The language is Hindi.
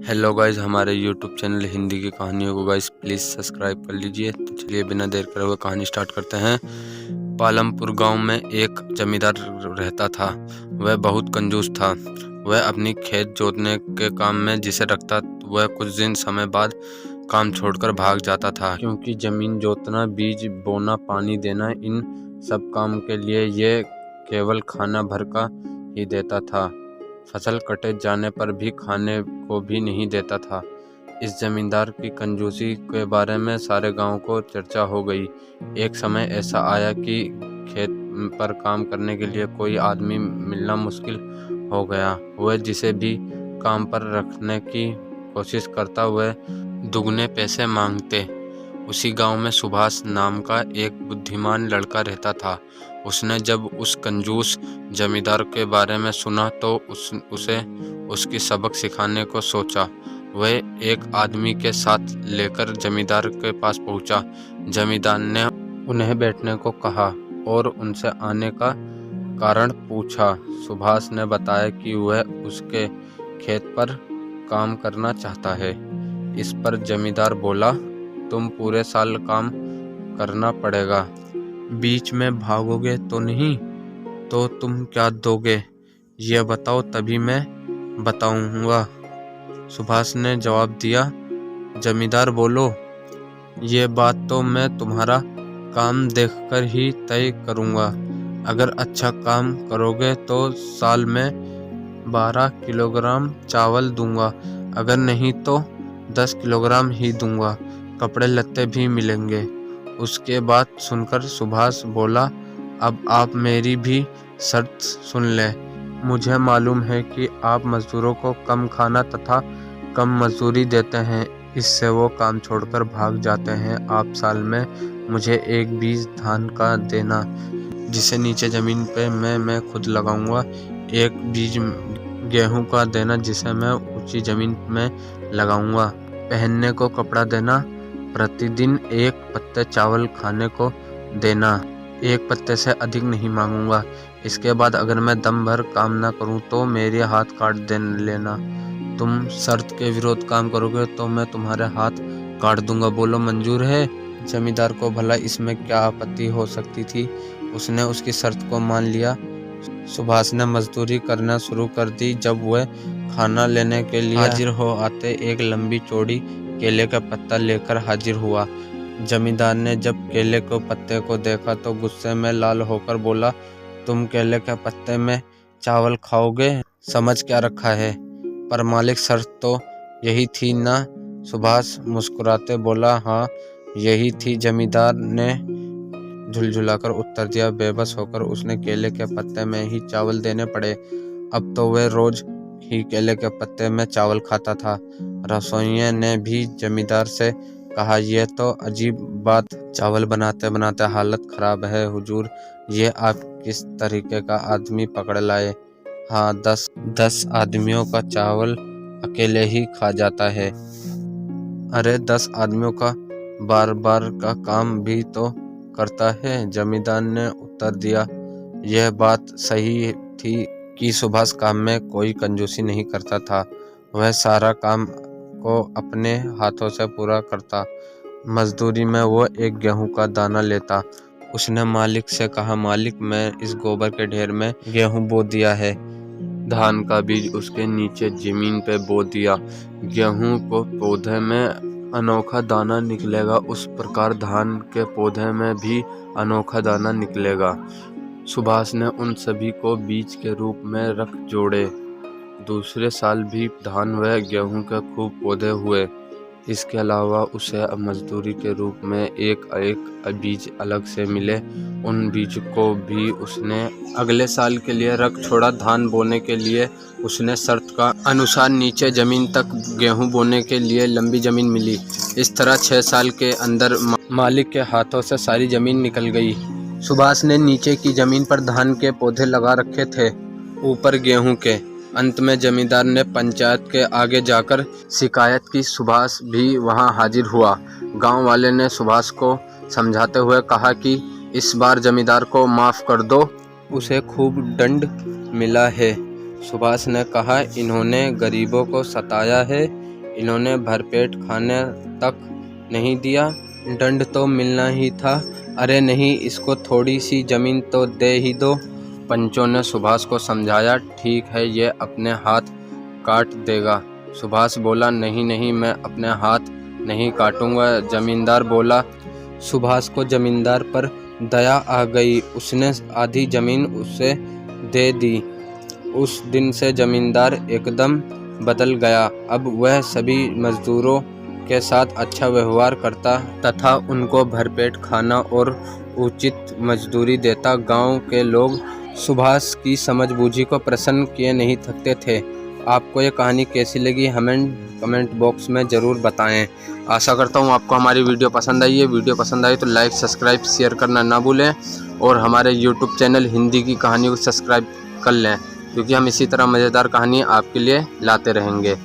हेलो गाइस, हमारे यूट्यूब चैनल हिंदी की कहानियों को गाइस प्लीज़ सब्सक्राइब कर लीजिए। तो चलिए बिना देर करे हुए कहानी स्टार्ट करते हैं। पालमपुर गांव में एक जमींदार रहता था। वह बहुत कंजूस था। वह अपनी खेत जोतने के काम में जिसे रखता, वह कुछ दिन समय बाद काम छोड़कर भाग जाता था, क्योंकि जमीन जोतना, बीज बोना, पानी देना, इन सब काम के लिए ये केवल खाना भर का ही देता था। फसल कटे जाने पर भी खाने को भी नहीं देता था। इस जमींदार की कंजूसी के बारे में सारे गांव को चर्चा हो गई। एक समय ऐसा आया कि खेत पर काम करने के लिए कोई आदमी मिलना मुश्किल हो गया। वह जिसे भी काम पर रखने की कोशिश करता, वह दुगने पैसे मांगते। उसी गांव में सुभाष नाम का एक बुद्धिमान लड़का रहता था। उसने जब उस कंजूस जमींदार के बारे में सुना तो उसे उसकी सबक सिखाने को सोचा। वह एक आदमी के साथ लेकर जमींदार के पास पहुंचा। जमींदार ने उन्हें बैठने को कहा और उनसे आने का कारण पूछा। सुभाष ने बताया कि वह उसके खेत पर काम करना चाहता है। इस पर जमींदार बोला, तुम पूरे साल काम करना पड़ेगा, बीच में भागोगे तो नहीं? तो तुम क्या दोगे ये बताओ, तभी मैं बताऊंगा। सुभाष ने जवाब दिया। जमींदार बोलो, ये बात तो मैं तुम्हारा काम देखकर ही तय करूंगा। अगर अच्छा काम करोगे तो साल में 12 किलोग्राम चावल दूंगा, अगर नहीं तो 10 किलोग्राम ही दूंगा। कपड़े लत्ते भी मिलेंगे। उसके बात सुनकर सुभाष बोला, अब आप मेरी भी शर्त सुन लें। मुझे मालूम है कि आप मजदूरों को कम खाना तथा कम मजदूरी देते हैं, इससे वो काम छोड़कर भाग जाते हैं। आप साल में मुझे एक बीज धान का देना, जिसे नीचे ज़मीन पे मैं खुद लगाऊंगा। एक बीज गेहूं का देना, जिसे मैं ऊंची ज़मीन में लगाऊंगा। पहनने को कपड़ा देना। प्रतिदिन एक पत्ते चावल खाने को देना। एक पत्ते से अधिक नहीं मांगूंगा। इसके बाद अगर मैं दम भर काम ना करूं तो मेरे हाथ काट दे लेना। तुम शर्त के विरोध काम करोगे तो मैं तुम्हारे हाथ काट दूंगा। बोलो, मंजूर है? जमींदार को भला इसमें क्या आपत्ति हो सकती थी। उसने उसकी शर्त को मान लिया। सुभाष ने मजदूरी करना शुरू कर दी। जब वह खाना लेने के लिए हाजिर हो आते, एक लंबी चौड़ी केले का पत्ता लेकर हाजिर हुआ। जमींदार ने जब केले के पत्ते को देखा तो गुस्से में लाल होकर बोला, तुम केले के पत्ते में चावल खाओगे? समझ क्या रखा है? पर मालिक, शर्त तो यही थी ना? सुभाष मुस्कुराते बोला, हाँ यही थी। जमींदार ने झुलझुलाकर उत्तर दिया। बेबस होकर उसने केले के पत्ते में ही चावल देने पड़े। अब तो वह रोज ही केले के पत्ते में चावल खाता था। रसोइये ने भी जमींदार से कहा, यह तो अजीब बात, चावल बनाते बनाते हालत खराब है हुजूर। ये आप किस तरीके का आदमी पकड़ लाए? हाँ, 10 आदमियों का चावल अकेले ही खा जाता है। अरे 10 आदमियों का बार बार का काम भी तो करता है। जमींदार ने उत्तर दिया। यह बात सही थी कि सुभाष काम में कोई कंजूसी नहीं करता था। वह सारा काम को अपने हाथों से पूरा करता। मजदूरी में वो एक गेहूं का दाना लेता। उसने मालिक से कहा, मालिक मैं इस गोबर के ढेर में गेहूं बो दिया है। धान का बीज उसके नीचे जमीन पे बो दिया। गेहूं को पौधे में अनोखा दाना निकलेगा, उस प्रकार धान के पौधे में भी अनोखा दाना निकलेगा। सुभाष ने उन सभी को बीज के रूप में रख जोड़े। दूसरे साल भी धान व गेहूं के खूब पौधे हुए। इसके अलावा उसे मजदूरी के रूप में एक बीज अलग से मिले। उन बीज को भी उसने अगले साल के लिए रख छोड़ा। धान बोने के लिए उसने शर्त का अनुसार नीचे जमीन तक गेहूं बोने के लिए लंबी जमीन मिली। इस तरह 6 साल के अंदर मालिक के हाथों से सारी जमीन निकल गई। सुभाष ने नीचे की जमीन पर धान के पौधे लगा रखे थे, ऊपर गेहूं के। अंत में जमींदार ने पंचायत के आगे जाकर शिकायत की। सुभाष भी वहां हाजिर हुआ। गांव वाले ने सुभाष को समझाते हुए कहा कि इस बार जमींदार को माफ कर दो, उसे खूब दंड मिला है। सुभाष ने कहा, इन्होंने गरीबों को सताया है, इन्होंने भरपेट खाने तक नहीं दिया, दंड तो मिलना ही था। अरे नहीं, इसको थोड़ी सी ज़मीन तो दे ही दो। पंचों ने सुभाष को समझाया। ठीक है, ये अपने हाथ काट देगा। सुभाष बोला, नहीं नहीं, मैं अपने हाथ नहीं काटूंगा। जमींदार बोला। सुभाष को जमींदार पर दया आ गई। उसने आधी ज़मीन उसे दे दी। उस दिन से जमींदार एकदम बदल गया। अब वह सभी मजदूरों के साथ अच्छा व्यवहार करता तथा उनको भरपेट खाना और उचित मजदूरी देता। गांव के लोग सुभाष की समझबूझी को प्रसन्न किए नहीं थकते थे। आपको ये कहानी कैसी लगी हमें कमेंट बॉक्स में ज़रूर बताएं। आशा करता हूँ आपको हमारी वीडियो पसंद आई है। वीडियो पसंद आई तो लाइक, सब्सक्राइब, शेयर करना ना भूलें और हमारे यूट्यूब चैनल हिंदी की कहानी को सब्सक्राइब कर लें, क्योंकि हम इसी तरह मज़ेदार कहानी आपके लिए लाते रहेंगे।